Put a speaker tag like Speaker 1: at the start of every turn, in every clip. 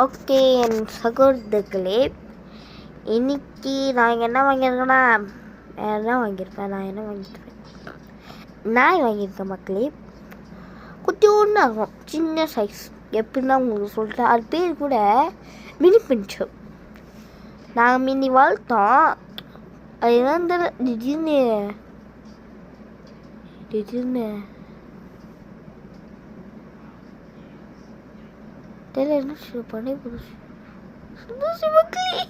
Speaker 1: Okay என் சகோதரர்களே, இன்னைக்கு நான் என்ன வாங்கியிருக்கேன்னா நான் என்ன வாங்கியிருக்கேன் நாய் வாங்கியிருக்கேன் மக்களே. குட்டி ஒன்று ஆகும், சின்ன சைஸ். எப்படின்னா உங்களுக்கு சொல்லிட்டேன், அது பேர் கூட மினி பிஞ்சர். நாங்கள் மினி வளர்த்தோம். அது என்ன திடீர்னு தெரியல என்ன பண்ணி போச்சு. சந்தோஷம் மக்களே,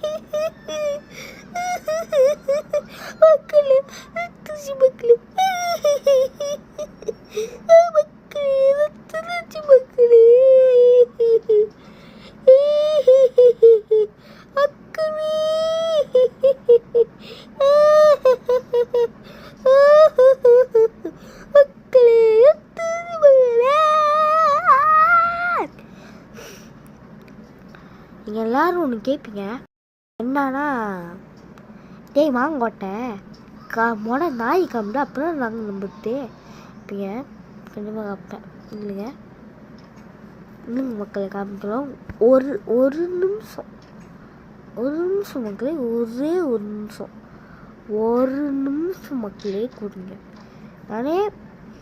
Speaker 1: மக்களே சந்தோஷி மக்களே, சந்தோஷி மக்களே, நீங்கள் எல்லோரும் ஒன்று கேட்பீங்க, என்னன்னா டேய் வாங்கோட்டேன் நாய் காமிட்டு அப்புறம் நாங்கள் நம்பிட்டு இருப்பீங்க. கண்டிப்பாக காப்பேன் இல்லைங்க. இன்னும் மக்களை காமிக்கலாம். ஒரு நிமிஷம் மக்களே, ஒரே ஒரு நிமிஷம் மக்களே கொடுங்க. நானே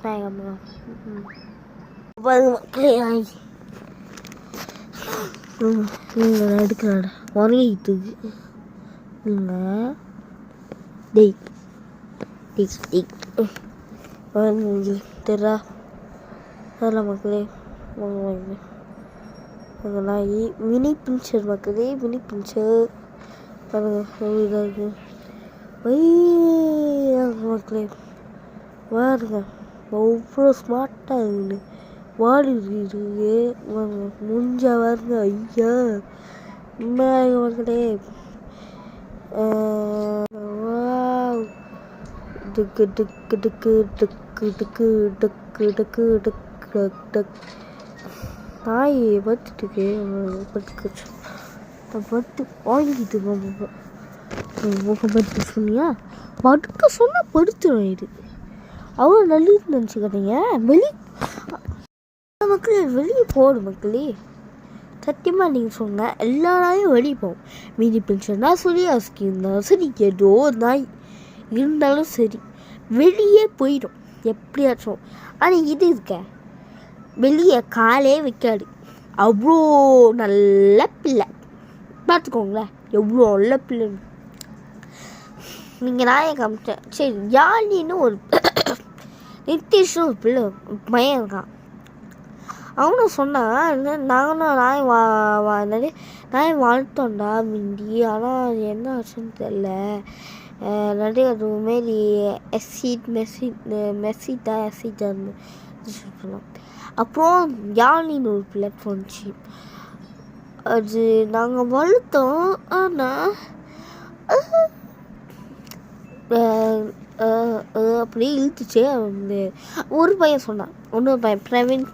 Speaker 1: நாய் காமிக்கலாம் மக்களே. எடுக்கிறாட உறங்கிட்டு இல்லைங்க. தெரா அதெல்லாம் மக்களே நாய் மினி பிஞ்சர் மக்களே, மினி பிஞ்சர் பாருங்க. மக்களே பாருங்க, அவ்வளோ ஸ்மார்ட்டாக இருக்குது. வாடி இருக்கு முடிஞ்சா பாருங்க. ஐயா மக்களே, டக்கு டக்கு டக்கு டக்கு டக்கு டக்கு டக்கு டக்கு டக் நாய் படுத்துட்டு வாங்கிட்டு படுத்து சொன்னியா, படுக்க சொன்னால் படுத்துடும். இது அவ்வளோ நல்லது நினச்சிக்கிறீங்க. மக்களே வெளியே போடும் மக்களே, சத்தியமாக நீங்கள் சொன்ன எல்லா நாயும் வெளியே போகும். மீதி பிடிச்சா சரி, அஸ்கி இருந்தாலும் சரி, ஏதோ நாய் இருந்தாலும் சரி வெளியே போயிடும் எப்படியாச்சும். ஆனால் இது இருக்க வெளியே காலே வைக்காது. அவ்வளோ நல்ல பிள்ளை பார்த்துக்கோங்களேன், எவ்வளோ நல்ல பிள்ளை. நீங்கள் நாயை காமிச்சேன் சரி. யாழின்னு ஒரு நித்திஷ்னு ஒரு பிள்ளை பையன் இருக்கான். அவனும் சொன்னான், நாங்களும் நாய் வளர்த்தோண்டா மிண்டி, ஆனால் என்ன ஆச்சுன்னு தெரில, நிறைய அதுமாரி எசிட்டான்னு சொன்னோம். அப்புறம் யாழின்னு ஒரு பிள்ளை போணுச்சு. அது நாங்கள் வளர்த்தோம். ஆனால் அப்படியே இழுத்துச்சு. வந்து ஒரு பையன் சொன்னான், இன்னொரு பையன் பிரவீன்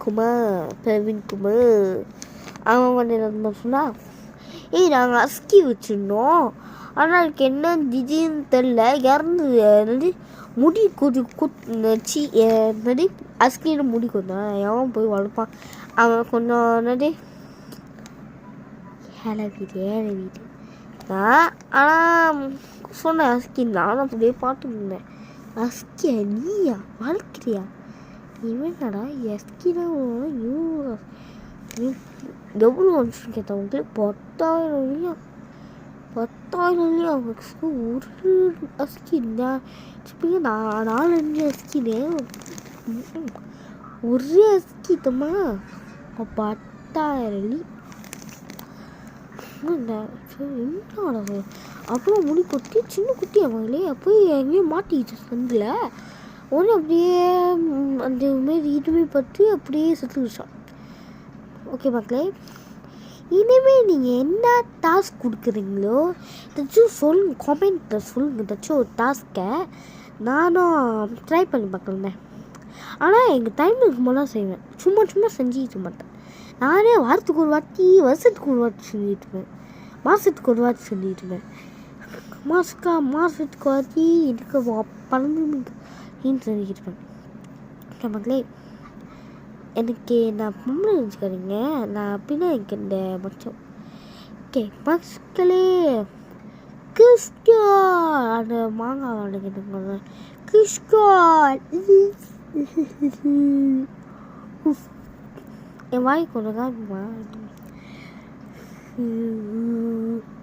Speaker 1: குமார் அவன் வந்து என்ன சொன்னான், நாங்கள் அஸ்கி வச்சுருந்தோம், ஆனால் அதுக்கு என்ன திடீர்னு தெரில இறந்து முடி குச்சி அஸ்கின்னு முடி கொஞ்சம் எவன் போய் வளர்ப்பான். அவன் கொஞ்சம் ஏழை வீடு ஆனால் சொன்னேன் அஸ்கி. நானும் அப்படியே பார்த்துருந்தேன், அஸ்கியா நீயா வளர்க்குறியா, இவனடா அஸ்கினா எவ்வளோ வந்துச்சுன்னு கேட்டவங்களுக்கு 10,000 அவங்களுக்கு ஒரு அஸ்கி இருந்தால் 4-5 அஸ்கின்னு ஒரே அஸ்கி தம்மா 10,000. என்னோட அவ்வளோ முடி கொட்டி சின்ன குட்டி அவங்களே போய் எங்கேயும் மாட்டிக்கிட்டு சந்தில் ஒன்று அப்படியே அந்த மாரி இதுவே பட்டு அப்படியே சுற்றுச்சான். ஓகே மக்களே, இனிமேல் நீங்கள் என்ன டாஸ்க் கொடுக்குறீங்களோ ஏதாச்சும் சொல்லுங்கள், கமெண்ட்டில் சொல்லுங்கள். ஏதாச்சும் ஒரு டாஸ்க்கை நானும் ட்ரை பண்ணி பார்க்குறேன். ஆனால் எங்கள் டைம் இருக்கும்போது செய்வேன், சும்மா செஞ்சுக்கிட்டு மாட்டேன். நானே வாரத்துக்கு ஒரு வாட்டி, வருஷத்துக்கு ஒரு வாட்டி செஞ்சுட்டுருவேன், மாதத்துக்கு ஒரு வாட்டி செஞ்சுட்டுருவேன். மாதத்துக்கு வாட்டி எனக்கு 12 செஞ்சுக்கிட்டு மக்களே. எனக்கு நான் பொம்பளை நினச்சிக்காதீங்க, நான் அப்படின்னா எனக்கு இந்த மச்சம் ஓகே மக்களே, கிறிஸ்டால் அந்த மாங்காய் வாங்கிட்டு கிறிஸ்டால் என் வாய் கொஞ்சம் காட்டுமா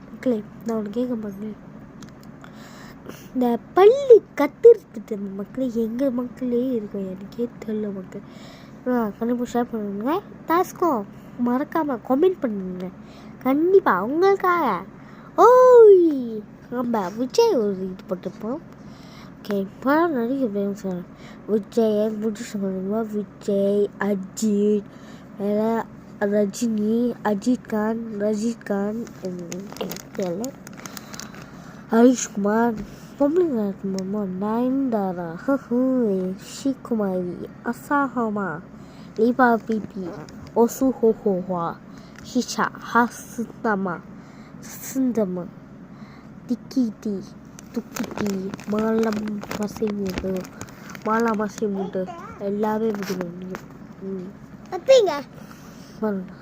Speaker 1: மக்களே? நான் ஒன்று கேட்க மாட்டேன். இந்த பள்ளி கத்துறது மக்களே எங்கள் மக்களே இருக்கும், எனக்கே தெரியல மக்கள். கண்டிப்பாக ஷேர் பண்ணுங்க, டாஸ்கோ மறக்காமல் கமெண்ட் பண்ணுங்க கண்டிப்பாக உங்களுக்காக. ஓய் நம்ம விஜய் ஒரு இது போட்டிருப்போம். ஓகே இப்போ நிறைய பேர் சொல்கிறேன். விஜய் முடிச்சு சொல்லுமா, விஜய், அஜித், வேறு ரஜினி, அஜித் கான் தெரியல, ஹரிஷ்குமார், பொம்பளைங்க நயன்தாரா, ஸ்ரீகுமாரி, அசாஹமா, லீபா பிபி, ஒசு ஹோஹோவா, ஷிஷா, ஹாசிந்தமா, சிந்தமா, திக்கிட்டி, துக்கிட்டி, மாலா மசிமுட்டு எல்லாமே முடியும். பாருங்க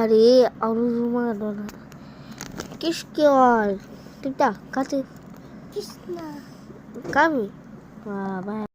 Speaker 1: அரே அருமா கிஷ்கியால் திட்டா காத்து காமி பாய்.